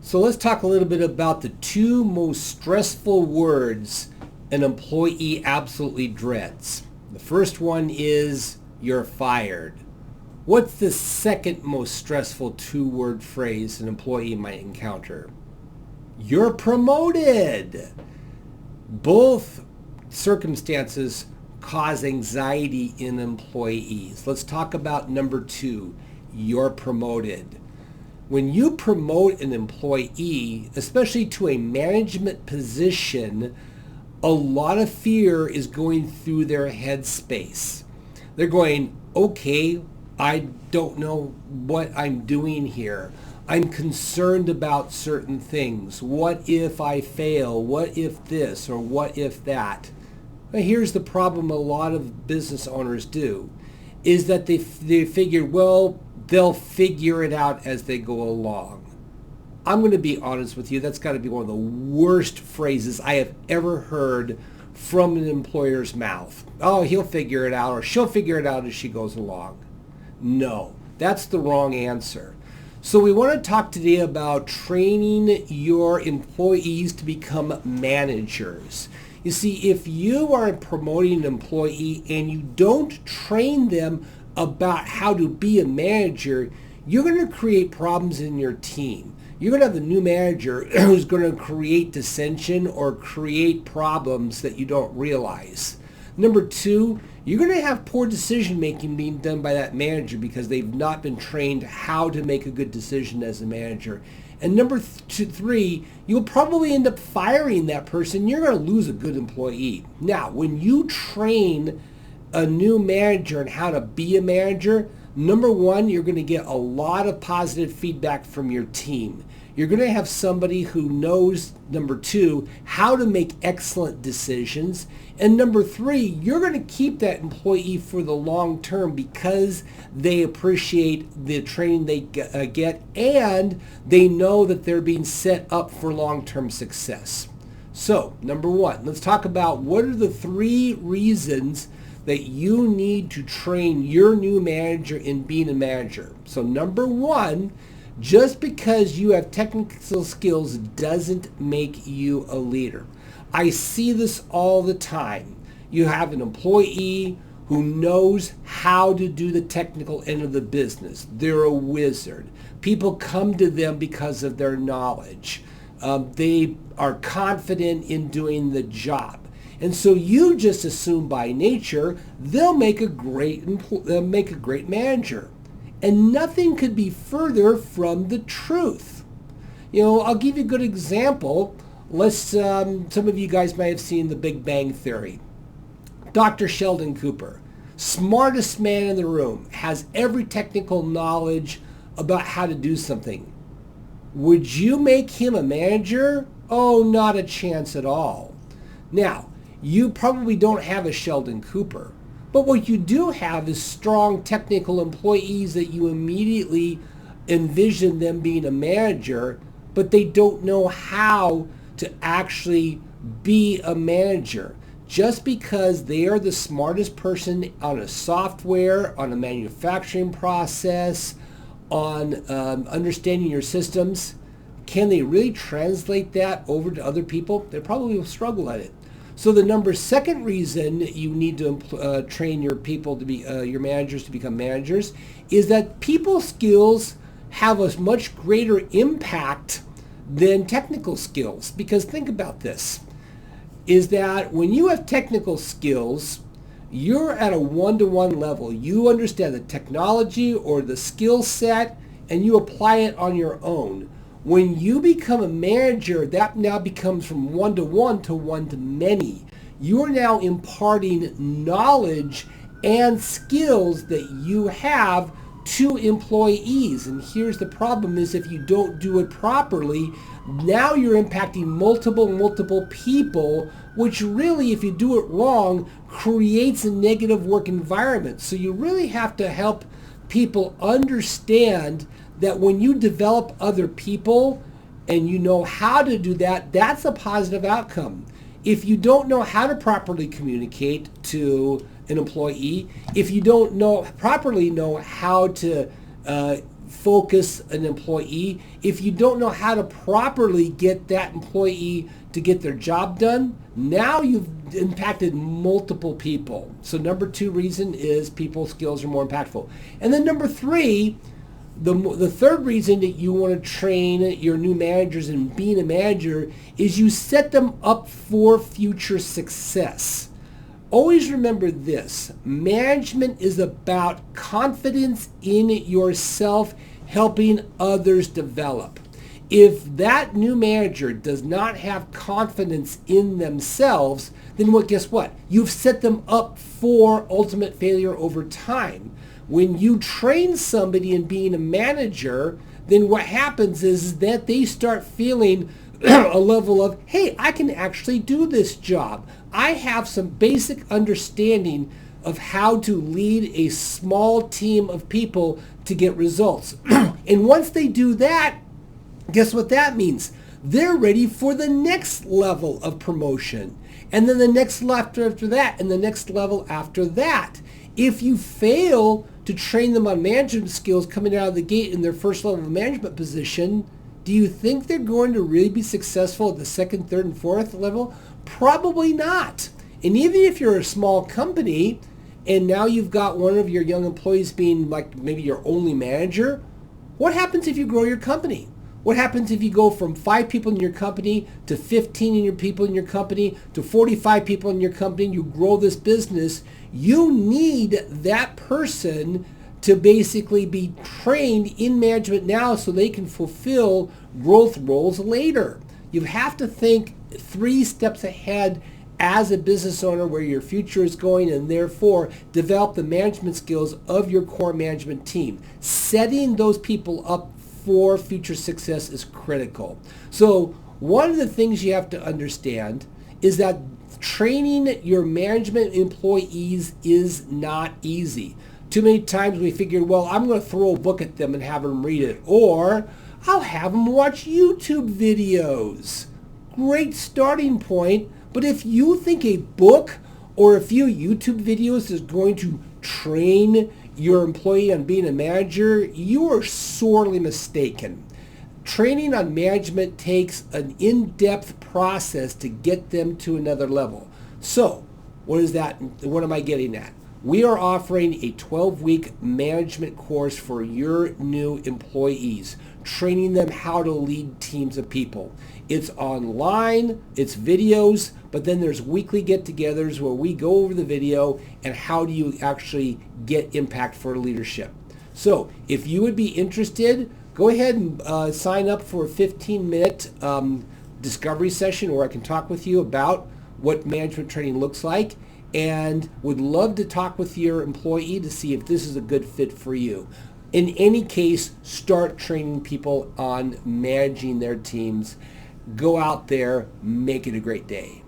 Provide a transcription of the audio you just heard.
So let's talk a little bit about the two most stressful words an employee absolutely dreads. The first one is you're fired. What's the second most stressful two-word phrase an employee might encounter? You're promoted. Both circumstances cause anxiety in employees. Let's talk about number two, you're promoted. When you promote an employee, especially to a management position, a lot of fear is going through their headspace. They're going, okay, I don't know what I'm doing here. I'm concerned about certain things. What if I fail? What if this or what if that? But here's the problem a lot of business owners do, is that they figure, well, they'll figure it out as they go along. I'm going to be honest with you, that's got to be one of the worst phrases I have ever heard from an employer's mouth. Oh, he'll figure it out, or she'll figure it out as she goes along. No, that's the wrong answer. So we want to talk today about training your employees to become managers. You see, if you are promoting an employee and you don't train them about how to be a manager, you're going to create problems in your team. You're going to have a new manager who's going to create dissension or create problems that you don't realize. Number two, you're going to have poor decision making being done by that manager because they've not been trained how to make a good decision as a manager. And number three, you'll probably end up firing that person. You're going to lose a good employee. Now, when you train a new manager and how to be a manager, number one, you're going to get a lot of positive feedback from your team. You're going to have somebody who knows, number two, how to make excellent decisions. And number three, you're going to keep that employee for the long term because they appreciate the training they get and they know that they're being set up for long-term success. So, number one, let's talk about what are the three reasons that you need to train your new manager in being a manager. So number one, just because you have technical skills doesn't make you a leader. I see this all the time. You have an employee who knows how to do the technical end of the business. They're a wizard. People come to them because of their knowledge. They are confident in doing the job. And so you just assume by nature they'll make a great manager. And nothing could be further from the truth. I'll give you a good example. Some of you guys might have seen The Big Bang Theory. Dr. Sheldon Cooper, smartest man in the room, has every technical knowledge about how to do something. Would you make him a manager? Oh, not a chance at all. Now, you probably don't have a Sheldon Cooper, but what you do have is strong technical employees that you immediately envision them being a manager, but they don't know how to actually be a manager. Just because they are the smartest person on a software, on a manufacturing process, on understanding your systems, can they really translate that over to other people? They probably will struggle at it. So the second reason you need to train your people to be your managers to become managers is that people skills have a much greater impact than technical skills. Because think about this, is that when you have technical skills, you're at a one-to-one level. You understand the technology or the skill set and you apply it on your own. When you become a manager, that now becomes from one-to-one to one-to-many. You are now imparting knowledge and skills that you have to employees. And here's the problem is if you don't do it properly, now you're impacting multiple people, which really, if you do it wrong, creates a negative work environment. So you really have to help people understand that when you develop other people and you know how to do that, that's a positive outcome. If you don't know how to properly communicate to an employee, if you don't properly know how to focus an employee. If you don't know how to properly get that employee to get their job done, now you've impacted multiple people. So number 2 reason is people skills are more impactful. And then number 3, the third reason that you want to train your new managers in being a manager is you set them up for future success. Always remember this: management is about confidence in yourself, helping others develop. If that new manager does not have confidence in themselves, then guess what? You've set them up for ultimate failure over time. When you train somebody in being a manager, then what happens is that they start feeling a level of, hey, I can actually do this job. I have some basic understanding of how to lead a small team of people to get results. And once they do that, guess what that means? They're ready for the next level of promotion. And then the next level after that, and the next level after that. If you fail to train them on management skills coming out of the gate in their first level of management position, do you think they're going to really be successful at the second, third, and fourth level? Probably not. And even if you're a small company and now you've got one of your young employees being like maybe your only manager, what happens if you grow your company? What happens if you go from 5 people in your company to 15 people in your company to 45 people in your company and you grow this business? You need that person to basically be trained in management now so they can fulfill growth roles later. You have to think 3 steps ahead as a business owner where your future is going, and therefore develop the management skills of your core management team. Setting those people up for future success is critical. So one of the things you have to understand is that training your management employees is not easy. Too many times we figured, well, I'm going to throw a book at them and have them read it, or I'll have them watch YouTube videos. Great starting point, but if you think a book or a few YouTube videos is going to train your employee on being a manager, you are sorely mistaken. Training on management takes an in-depth process to get them to another level. So, what is that? What am I getting at? We are offering a 12-week management course for your new employees, training them how to lead teams of people. It's online, it's videos, but then there's weekly get-togethers where we go over the video and how do you actually get impact for leadership. So if you would be interested, go ahead and sign up for a 15-minute discovery session where I can talk with you about what management training looks like, and would love to talk with your employee to see if this is a good fit for you. In any case, start training people on managing their teams. Go out there, make it a great day.